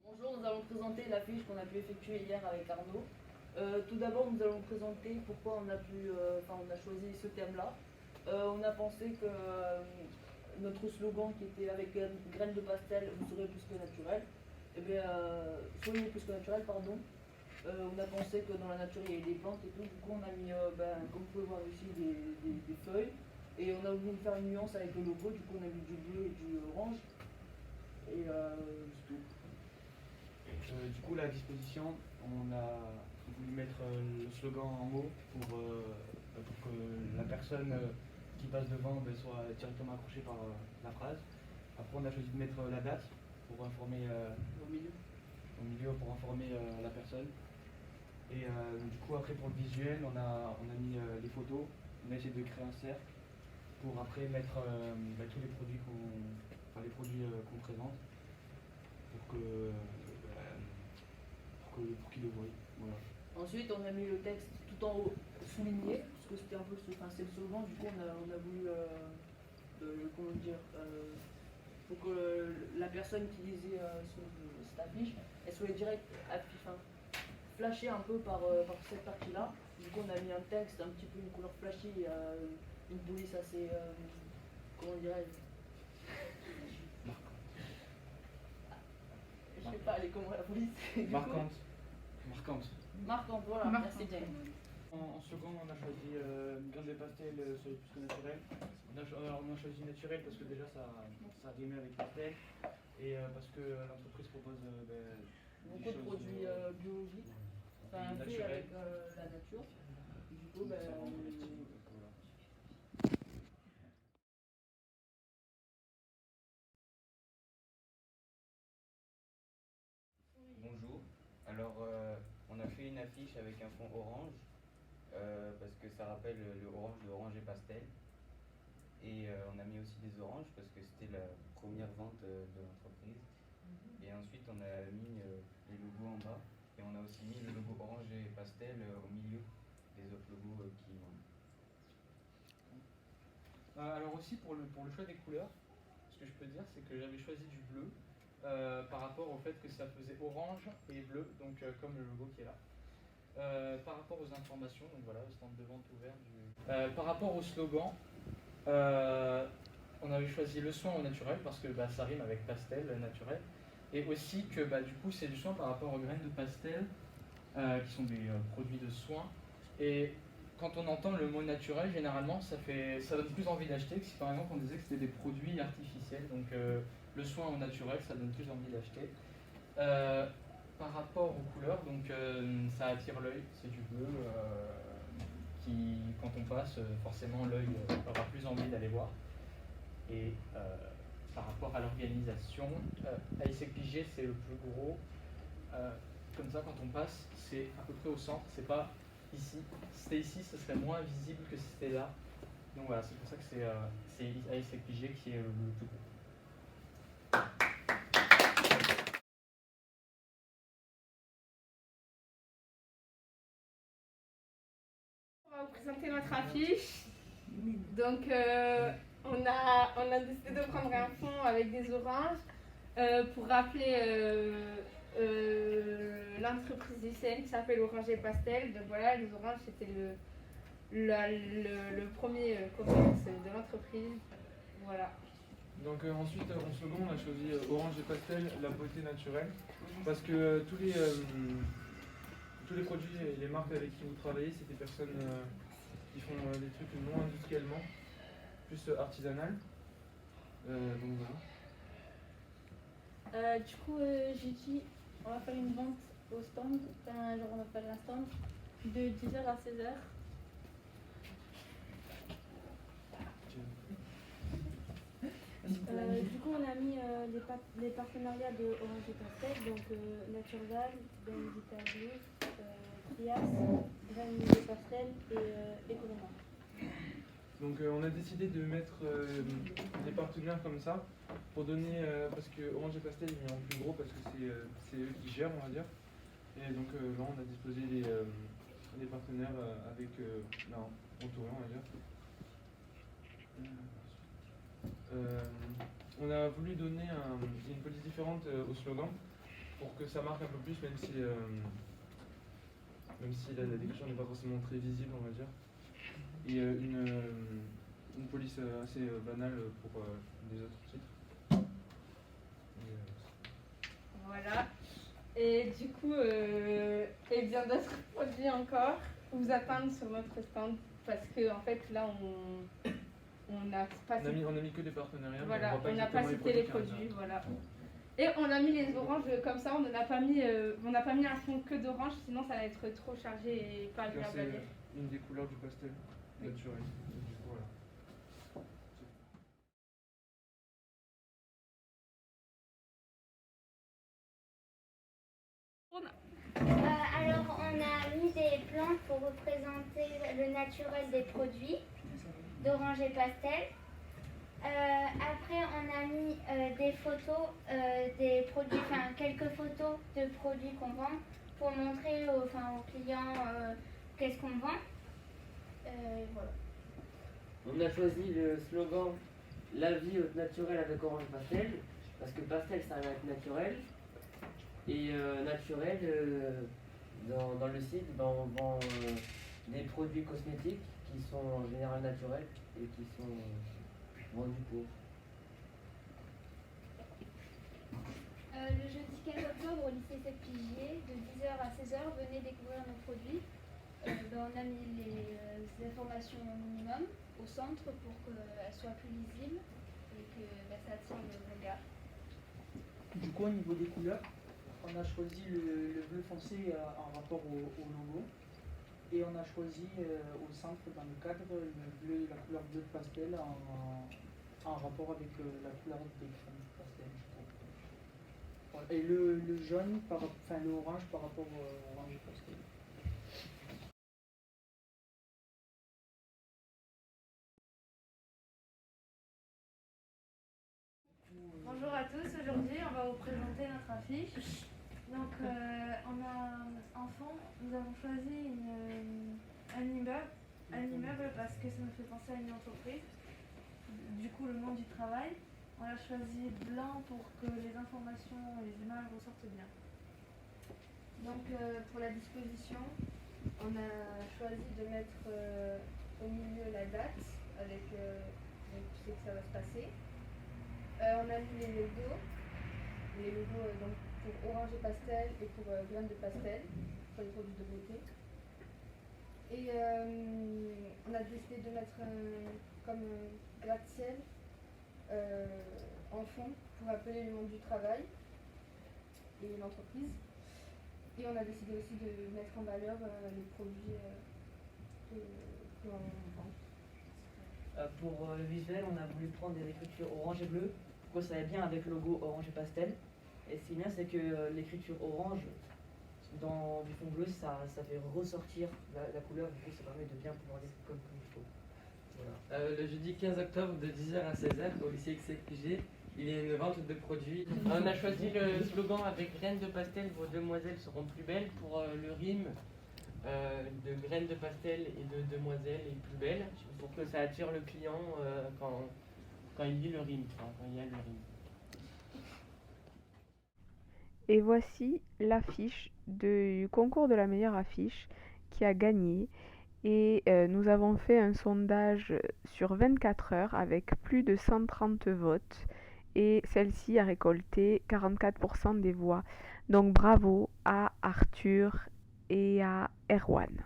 Bonjour, nous allons présenter l'affiche qu'on a pu effectuer hier avec Arnaud. Tout d'abord, nous allons présenter pourquoi on a choisi ce thème-là. On a pensé que notre slogan qui était avec graines de pastel, vous serez plus que naturel, eh bien, soyez plus que naturel, pardon. On a pensé que dans la nature il y avait des plantes et tout, du coup on a mis, comme vous pouvez voir ici, des feuilles. Et on a voulu faire une nuance avec le logo, du coup on a mis du bleu et du orange. Et c'est tout. Du coup, la disposition, on a voulu mettre le slogan en haut pour que la personne qui passe devant soit directement accrochée par la phrase. Après, on a choisi de mettre la date pour informer au milieu pour informer la personne. Et du coup, après, pour le visuel, on a mis les photos. On a essayé de créer un cercle pour après mettre tous les produits qu'on présente pour qu'ils le voient. Voilà. Ensuite, on a mis le texte tout en haut souligné, parce que c'était un peu c'est le slogan, du coup on a voulu, pour que la personne qui lisait cette affiche, elle soit direct flashée un peu par cette partie-là. Du coup on a mis un texte, un petit peu une couleur flashy, une police assez, comment dirais-je, je sais pas, elle est comment la police. Marquante, voilà, merci bien. En second, on a choisi graines de pastel sur les plus que naturel. On a choisi naturel parce que déjà ça rime avec pastel et parce que l'entreprise propose beaucoup de produits biologiques, enfin faits avec la nature. Du coup, voilà. Bonjour, alors on a fait une affiche avec un fond orange parce que ça rappelle le orange de Orange et Pastel. Et on a mis aussi des oranges parce que c'était la première vente de l'entreprise. Et ensuite on a mis les logos en bas et on a aussi mis le logo Orange et Pastel au milieu des autres logos qui vendent. Alors aussi pour le choix des couleurs, ce que je peux dire c'est que j'avais choisi du bleu par rapport au fait que ça faisait orange et bleu, donc comme le logo qui est là. Par rapport aux informations, donc voilà, le stand de vente ouvert par rapport au slogan, on avait choisi le soin au naturel parce que ça rime avec pastel, naturel. Et aussi que du coup c'est du soin par rapport aux graines de pastel qui sont des produits de soin. Et quand on entend le mot naturel, généralement ça donne plus envie d'acheter que si par exemple on disait que c'était des produits artificiels. Donc le soin au naturel, ça donne plus envie d'acheter. Par rapport aux couleurs, donc ça attire l'œil, c'est du bleu qui, quand on passe, forcément l'œil aura plus envie d'aller voir. Et par rapport à l'organisation, ASEC-Piguet c'est le plus gros. Comme ça, quand on passe, c'est à peu près au centre, c'est pas ici. Si c'était ici, ce serait moins visible que si c'était là. Donc voilà, c'est pour ça que c'est ASEC-Piguet qui est le plus gros. On va vous présenter notre affiche. Donc on a décidé de prendre un fond avec des oranges pour rappeler l'entreprise lycéenne qui s'appelle Orange et Pastel. Donc voilà, les oranges c'était le premier commerce de l'entreprise. Voilà. Donc ensuite, en second, on a choisi Orange et Pastel, la beauté naturelle, parce que tous les produits et les marques avec qui vous travaillez, c'est des personnes qui font des trucs non industriellement, plus artisanal. Donc voilà. Du coup, j'ai dit, on va faire une vente au stand, genre on va faire un stand de 10h à 16h. Du coup, on a mis les partenariats de Orange et Pastel, donc Naturval, Ben Vitalis, Trias, Graines de Pastel et Economa. Donc on a décidé de mettre des partenaires comme ça pour donner, parce que Orange et Pastel ils en plus gros parce que c'est eux qui gèrent, on va dire. Et donc là on a disposé des partenaires avec entourés, on va dire. On a voulu donner une police différente au slogan pour que ça marque un peu plus, même si la déclinaison n'est pas forcément très visible, on va dire. Et une police assez banale pour les autres titres. Voilà. Et du coup, et bien d'autres produits encore vous attendent sur notre stand parce que en fait là on a pas on a mis que des partenariats. Voilà, mais on n'a pas cité les produits, voilà. Et on a mis les oranges comme ça, on n'a pas mis un fond que d'orange, sinon ça va être trop chargé et pas agréable à lire. C'est une des couleurs du pastel naturel. Du coup, voilà. Alors, on a mis des plantes pour représenter le naturel des produits d'orange et pastel. Après, on a mis des photos, des produits, enfin quelques photos de produits qu'on vend pour montrer aux clients qu'est-ce qu'on vend. Voilà. On a choisi le slogan La vie naturelle avec orange et pastel, parce que pastel ça rime avec naturel. Et naturel, dans le site, on vend des produits cosmétiques qui sont en général naturels et qui sont vendus pour. Le jeudi 15 octobre au lycée 7 Pigier, de 10h à 16h, venez découvrir nos produits. On a mis les informations minimum au centre pour qu'elles soient plus lisibles et que ça attire le regard. Du coup, au niveau des couleurs, on a choisi le bleu foncé en rapport au logo. Et on a choisi au centre, dans le cadre, la couleur bleu pastel en rapport avec la couleur des crèmes pastel. Voilà. Et le jaune, le orange par rapport au orange pastel. Bonjour à tous, aujourd'hui on va vous présenter notre affiche. Donc en fond, nous avons choisi un immeuble parce que ça nous fait penser à une entreprise, du coup le monde du travail. On a choisi blanc pour que les informations et les images ressortent bien. Donc pour la disposition, on a choisi de mettre au milieu la date avec donc tu sais que ça va se passer. On a mis les logos donc pour orange et pastel et pour graines de pastel, pour les produits de beauté. Et on a décidé de mettre comme gratte-ciel en fond pour appeler le monde du travail et l'entreprise. Et on a décidé aussi de mettre en valeur les produits que l'on vend. Pour le visuel, on a voulu prendre des écritures orange et bleu. Pourquoi ça va bien avec le logo orange et pastel. Et ce qui est bien, c'est que l'écriture orange dans du fond bleu, ça fait ressortir la couleur. Du coup, ça permet de bien pouvoir lire comme il faut. Voilà. Le jeudi 15 octobre de 10h à 16h au lycée XCPG, il y a une vente de produits. On a choisi le slogan avec graines de pastel, vos demoiselles seront plus belles, pour le rime de graines de pastel et de demoiselles et plus belles, pour que ça attire le client quand il lit le rime, quand il y a le rime. Et voici l'affiche du concours de la meilleure affiche qui a gagné. Et nous avons fait un sondage sur 24 heures avec plus de 130 votes. Et celle-ci a récolté 44% des voix. Donc bravo à Arthur et à Erwan.